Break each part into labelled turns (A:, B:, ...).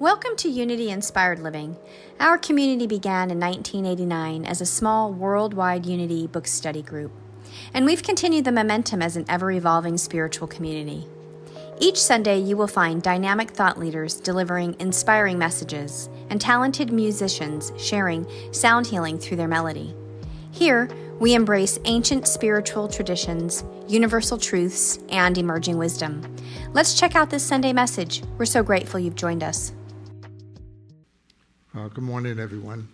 A: Welcome to Unity Inspired Living. Our community began in 1989 as a small worldwide Unity book study group, and we've continued the momentum as an ever-evolving spiritual community. Each Sunday, you will find dynamic thought leaders delivering inspiring messages and talented musicians sharing sound healing through their melody. Here, we embrace ancient spiritual traditions, universal truths, and emerging wisdom. Let's check out this Sunday message. We're so grateful you've joined us.
B: Good morning, everyone.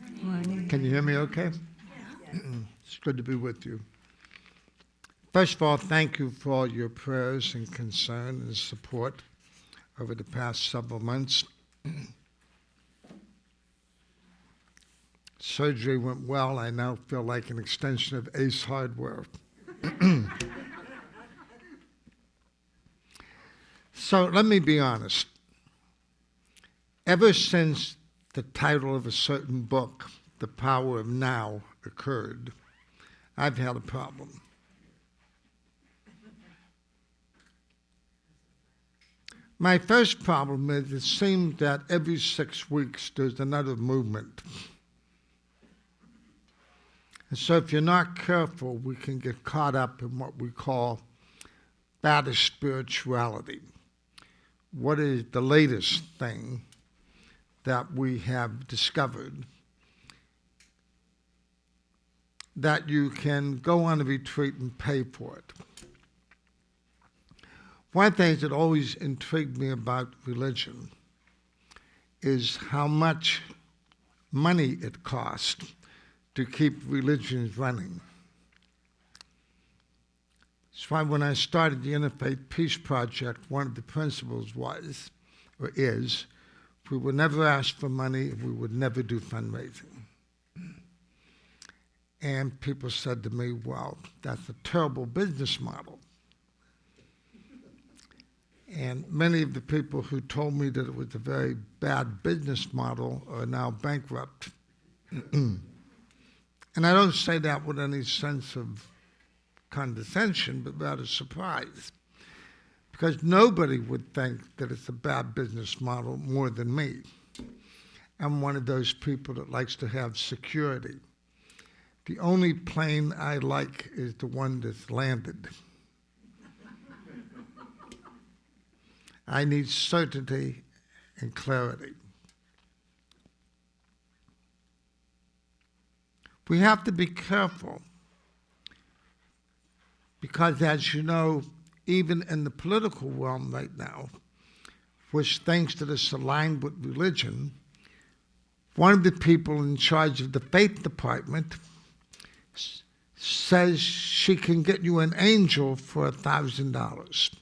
C: Good morning.
B: Can you hear me okay? It's good to be with you. First of all, thank you for all your prayers and concern and support over the past several months. Surgery went well. I now feel like an extension of Ace Hardware. So let me be honest. Ever since the title of a certain book, The Power of Now, occurred, I've had a problem. My first problem is it seems that every 6 weeks there's another movement. And so if you're not careful, we can get caught up in what we call bad spirituality. What is the latest thing that we have discovered that you can go on a retreat and pay for it? One of the things that always intrigued me about religion is how much money it costs to keep religions running. That's why when I started the Interfaith Peace Project, one of the principles was, or is, we would never ask for money, we would never do fundraising. And people said to me, well, that's a terrible business model. And many of the people who told me that it was a very bad business model are now bankrupt. And I don't say that with any sense of condescension, but rather surprise. Because nobody would think that it's a bad business model more than me. I'm one of those people that likes to have security. The only plane I like is the one that's landed. I need certainty and clarity. We have to be careful because, as you know, even in the political realm right now, which thinks that it's aligned with religion, one of the people in charge of the faith department says she can get you an angel for $1,000.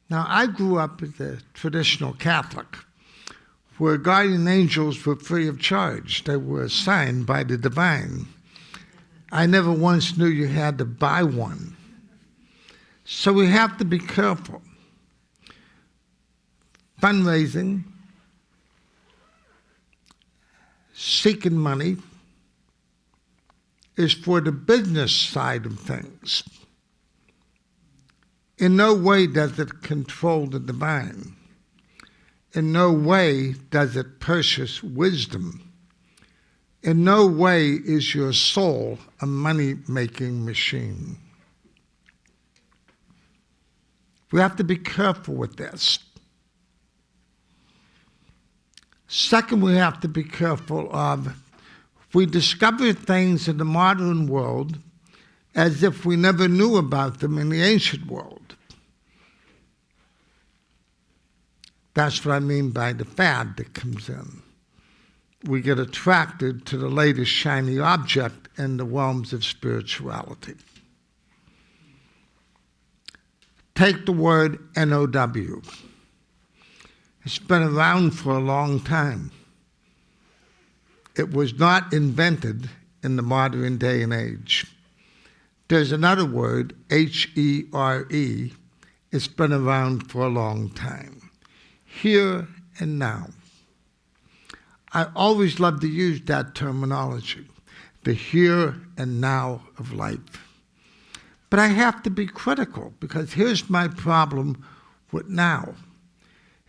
B: Now, I grew up as a traditional Catholic, where guardian angels were free of charge. They were assigned by the divine. I never once knew you had to buy one. So we have to be careful. Fundraising, seeking money, is for the business side of things. In no way does it control the divine. In no way does it purchase wisdom. In no way is your soul a money-making machine. We have to be careful with this. Second, we have to be careful of, we discover things in the modern world as if we never knew about them in the ancient world. That's what I mean by the fad that comes in. We get attracted to the latest shiny object in the realms of spirituality. Take the word NOW. It's been around for a long time. It was not invented in the modern day and age. There's another word, HERE. It's been around for a long time. Here and now. I always love to use that terminology, the here and now of life. But I have to be critical, because here's my problem with now.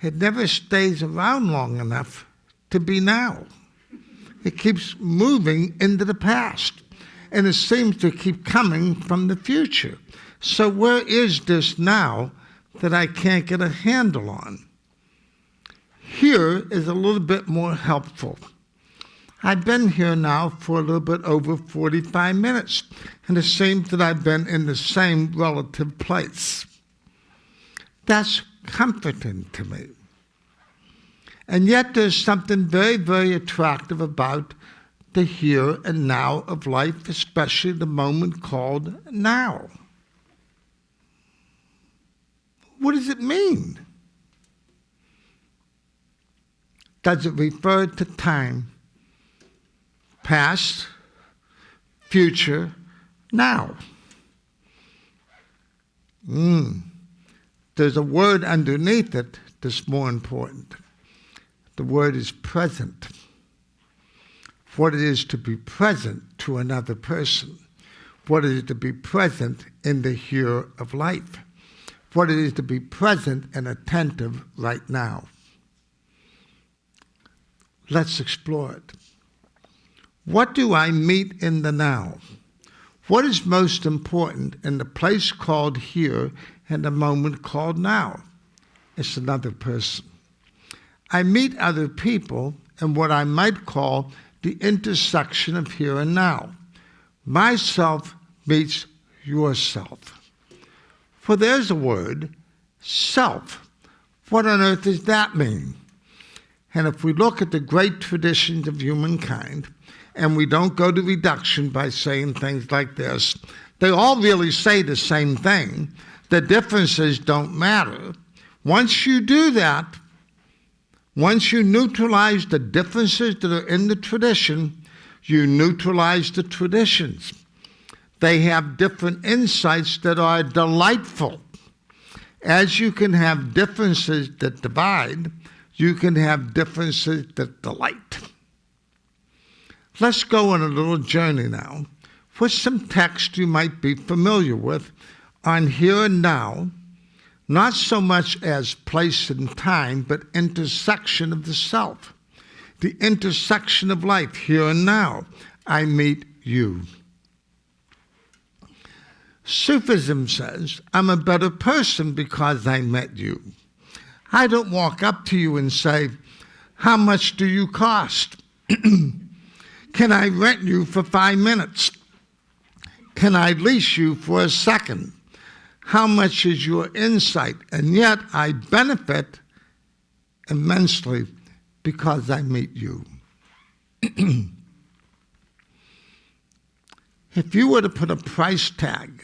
B: It never stays around long enough to be now. It keeps moving into the past, and it seems to keep coming from the future. So where is this now that I can't get a handle on? Here is a little bit more helpful. I've been here now for a little bit over 45 minutes, and it seems that I've been in the same relative place. That's comforting to me. And yet there's something very, very attractive about the here and now of life, especially the moment called now. What does it mean? Does it refer to time? Past, future, now. There's a word underneath it that's more important. The word is present. What it is to be present to another person. What it is to be present in the here of life. What it is to be present and attentive right now. Let's explore it. What do I meet in the now? What is most important in the place called here and the moment called now? It's another person. I meet other people in what I might call the intersection of here and now. Myself meets yourself. For there's a word, self. What on earth does that mean? And if we look at the great traditions of humankind, and we don't go to reduction by saying things like this, they all really say the same thing. The differences don't matter. Once you do that, once you neutralize the differences that are in the tradition, you neutralize the traditions. They have different insights that are delightful. As you can have differences that divide, you can have differences that delight. Let's go on a little journey now with some text you might be familiar with on here and now, not so much as place and time, but intersection of the self, the intersection of life, here and now. I meet you. Sufism says, I'm a better person because I met you. I don't walk up to you and say, how much do you cost? Can I rent you for 5 minutes? Can I lease you for a second? How much is your insight? And yet I benefit immensely because I meet you. If you were to put a price tag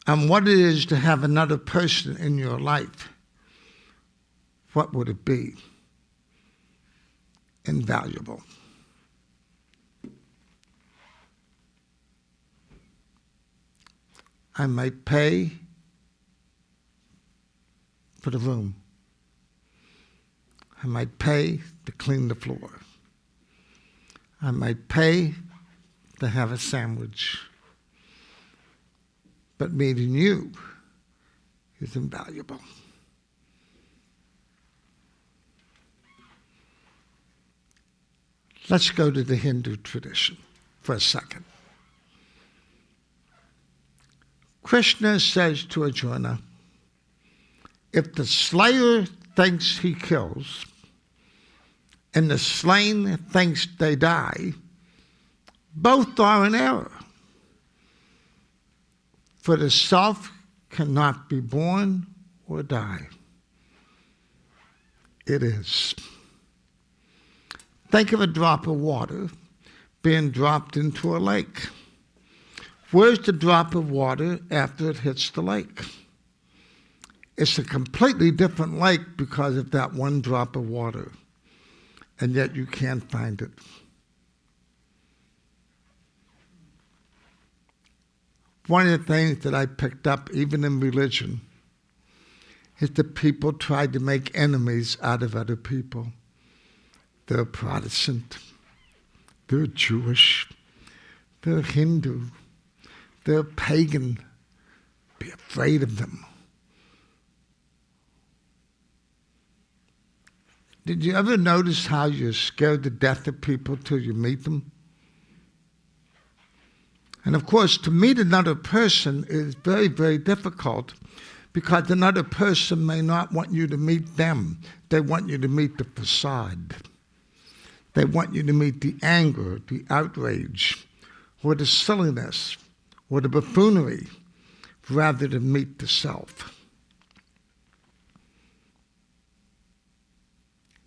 B: on what it is to have another person in your life, what would it be? Invaluable. I might pay for the room. I might pay to clean the floor. I might pay to have a sandwich. But meeting you is invaluable. Let's go to the Hindu tradition for a second. Krishna says to Arjuna, if the slayer thinks he kills and the slain thinks they die, both are in error. For the self cannot be born or die. It is. Think of a drop of water being dropped into a lake. Where's the drop of water after it hits the lake? It's a completely different lake because of that one drop of water, and yet you can't find it. One of the things that I picked up, even in religion, is that people tried to make enemies out of other people. They're Protestant, they're Jewish, they're Hindu, They're pagan. Be afraid of them. Did you ever notice how you're scared to death of people till you meet them? And of course, to meet another person is very, very difficult because another person may not want you to meet them. They want you to meet the facade. They want you to meet the anger, the outrage, or the silliness, or the buffoonery, rather than meet the self.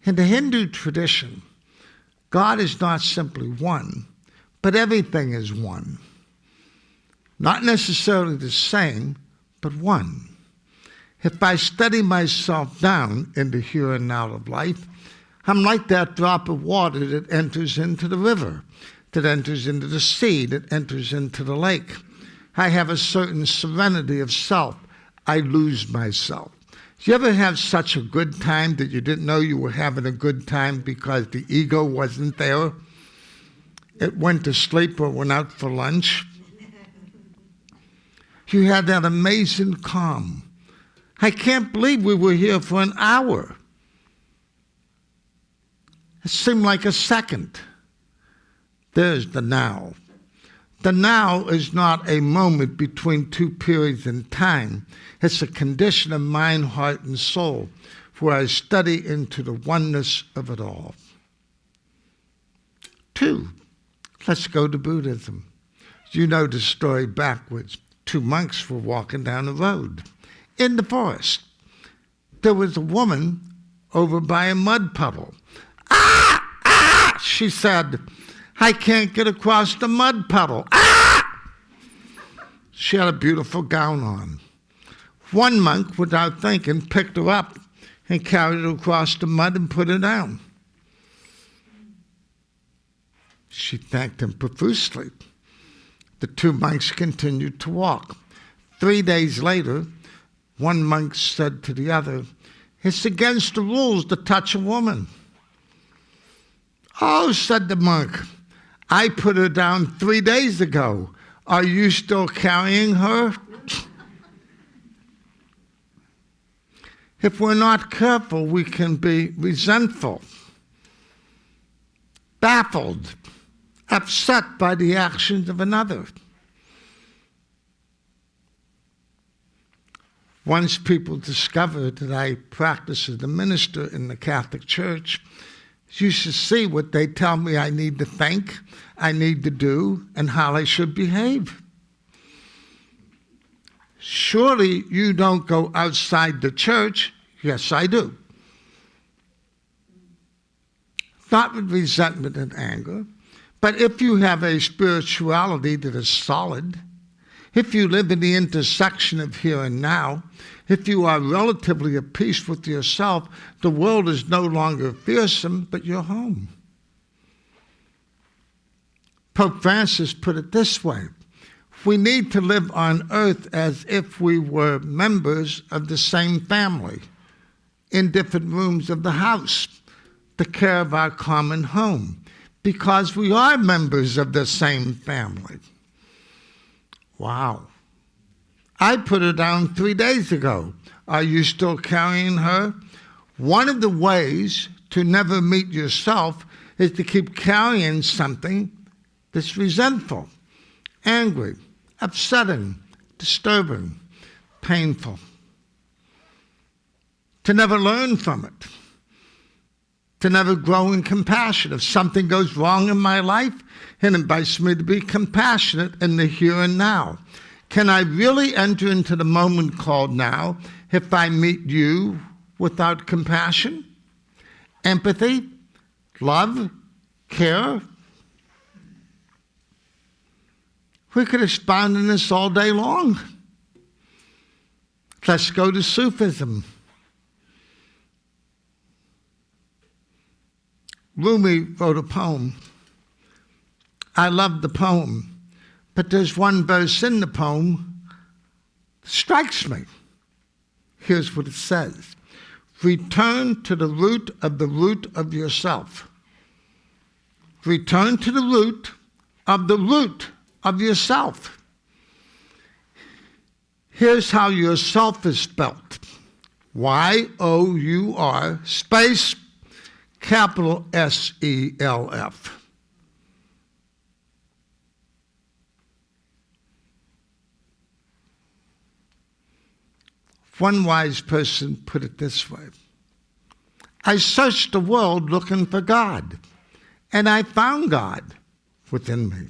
B: In the Hindu tradition, God is not simply one, but everything is one. Not necessarily the same, but one. If I study myself down in the here and now of life, I'm like that drop of water that enters into the river, that enters into the sea, that enters into the lake. I have a certain serenity of self. I lose myself. Do you ever have such a good time that you didn't know you were having a good time because the ego wasn't there? It went to sleep or went out for lunch. You had that amazing calm. I can't believe we were here for an hour. It seemed like a second. There's the now. The now is not a moment between two periods in time. It's a condition of mind, heart, and soul where I study into the oneness of it all. 2, let's go to Buddhism. You know the story backwards. 2 monks were walking down the road in the forest. There was a woman over by a mud puddle. Ah! Ah! She said, I can't get across the mud puddle. Ah! She had a beautiful gown on. One monk, without thinking, picked her up and carried her across the mud and put her down. She thanked him profusely. The 2 monks continued to walk. 3 days later, one monk said to the other, it's against the rules to touch a woman. Oh, said the monk, I put her down 3 days ago. Are you still carrying her? If we're not careful, we can be resentful, baffled, upset by the actions of another. Once people discovered that I practice as a minister in the Catholic Church, you should see what they tell me I need to think, I need to do, and how I should behave. Surely you don't go outside the church. Yes, I do. Not with resentment and anger, but if you have a spirituality that is solid, if you live in the intersection of here and now, if you are relatively at peace with yourself, the world is no longer fearsome, but your home. Pope Francis put it this way: we need to live on earth as if we were members of the same family, in different rooms of the house, the care of our common home, because we are members of the same family. Wow. I put her down 3 days ago. Are you still carrying her? One of the ways to never meet yourself is to keep carrying something that's resentful, angry, upsetting, disturbing, painful. To never learn from it. To never grow in compassion. If something goes wrong in my life, it invites me to be compassionate in the here and now. Can I really enter into the moment called now if I meet you without compassion, empathy, love, care? We could expound on this all day long. Let's go to Sufism. Rumi wrote a poem. I love the poem, but there's one verse in the poem that strikes me. Here's what it says: return to the root of yourself. Return to the root of yourself. Here's how your self is spelt. Y-O-U-R space capital S-E-L-F. One wise person put it this way. I searched the world looking for God, and I found God within me,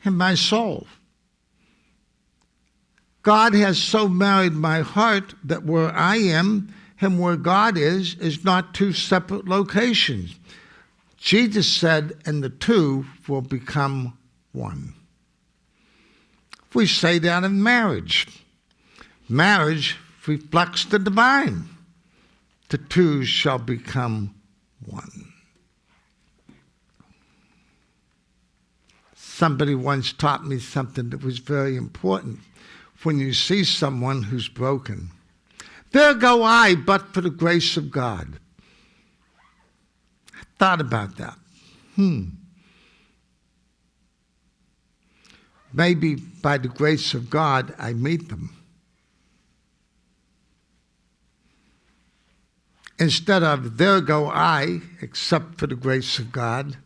B: in my soul. God has so married my heart that where I am and where God is not two separate locations. Jesus said, and the two will become one. We say that in marriage. Marriage reflects the divine. The two shall become one. Somebody once taught me something that was very important. When you see someone who's broken, there go I, but for the grace of God. I thought about that. Maybe by the grace of God, I meet them. Instead of, there go I, except for the grace of God,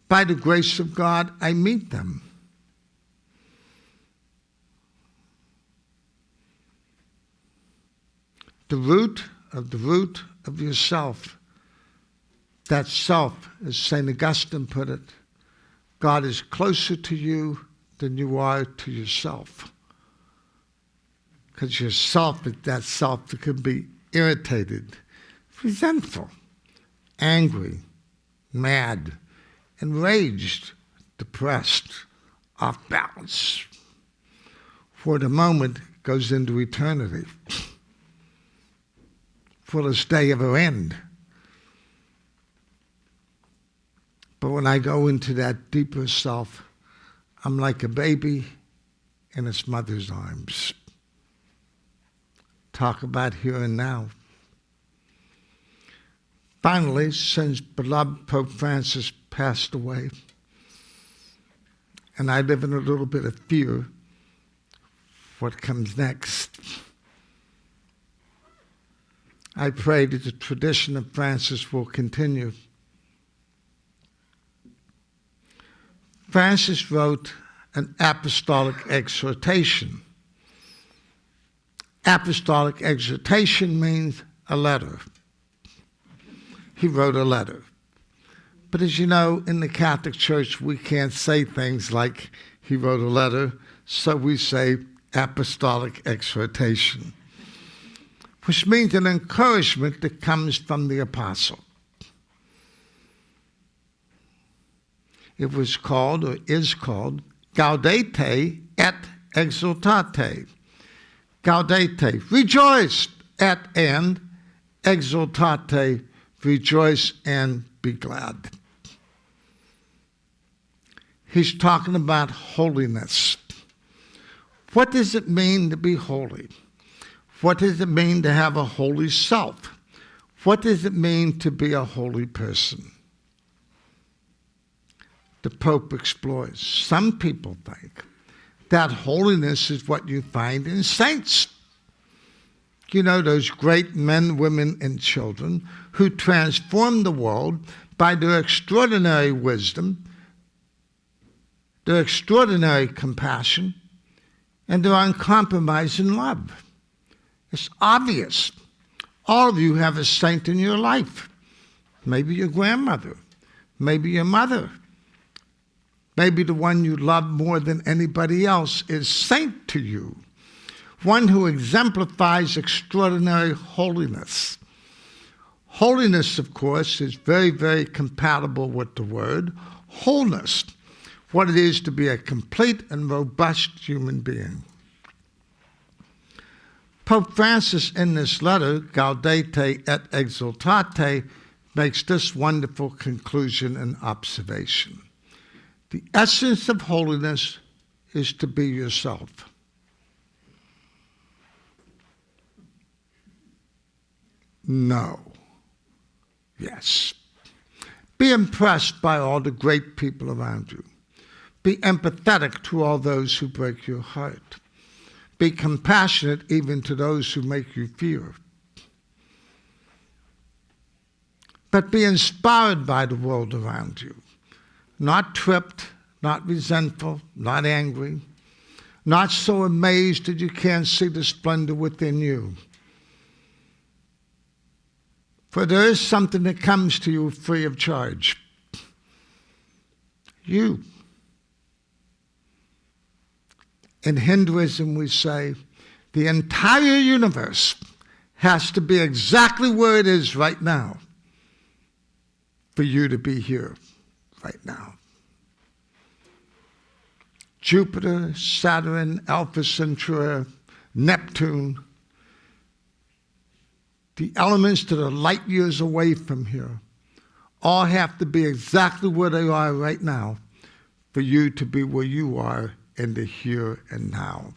B: by the grace of God, I meet them. The root of yourself, that self, as St. Augustine put it, God is closer to you than you are to yourself. Because yourself is that self that can be irritated, resentful, angry, mad, enraged, depressed, off balance. For the moment goes into eternity. Fullest day ever end. But when I go into that deeper self, I'm like a baby in its mother's arms. Talk about here and now. Finally, since beloved Pope Francis passed away, and I live in a little bit of fear what comes next, I pray that the tradition of Francis will continue. Francis wrote an apostolic exhortation. Apostolic exhortation means a letter. He wrote a letter. But as you know, in the Catholic Church, we can't say things like he wrote a letter, so we say apostolic exhortation, which means an encouragement that comes from the apostle. It was called, or is called, Gaudete et exultate. Gaudete, rejoice, and exultate, rejoice and be glad. He's talking about holiness. What does it mean to be holy? What does it mean to have a holy self? What does it mean to be a holy person? The Pope explores. Some people think that holiness is what you find in saints. You know, those great men, women, and children who transform the world by their extraordinary wisdom, their extraordinary compassion, and their uncompromising love. It's obvious. All of you have a saint in your life. Maybe your grandmother, maybe your mother, maybe the one you love more than anybody else is saint to you. One who exemplifies extraordinary holiness. Holiness, of course, is very, very compatible with the word wholeness, what it is to be a complete and robust human being. Pope Francis, in this letter, Gaudete et exultate, makes this wonderful conclusion and observation. The essence of holiness is to be yourself. No. Yes. Be impressed by all the great people around you. Be empathetic to all those who break your heart. Be compassionate even to those who make you fear. But be inspired by the world around you. Not tripped, not resentful, not angry, not so amazed that you can't see the splendor within you. For there is something that comes to you free of charge. You. In Hinduism, we say the entire universe has to be exactly where it is right now for you to be here right now. Jupiter, Saturn, Alpha Centauri, Neptune, the elements that are light years away from here, all have to be exactly where they are right now for you to be where you are in the here and now.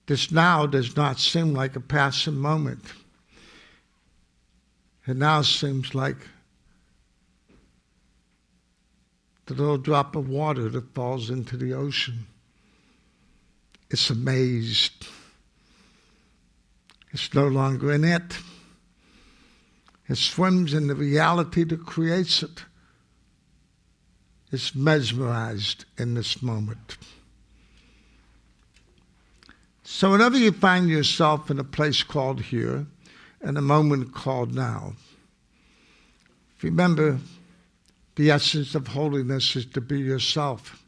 B: This now does not seem like a passing moment. It now seems like the little drop of water that falls into the ocean. It's amazed. It's no longer in it. It swims in the reality that creates it. It's mesmerized in this moment. So whenever you find yourself in a place called here, and a moment called now, remember the essence of holiness is to be yourself.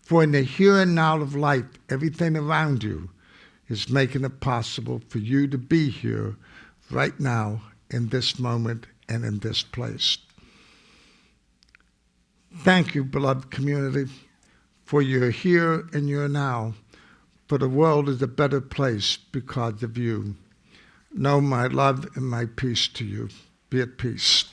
B: For in the here and now of life, everything around you is making it possible for you to be here right now in this moment and in this place. Thank you, beloved community, for your here and your now. For the world is a better place because of you. Know my love and my peace to you. Be at peace.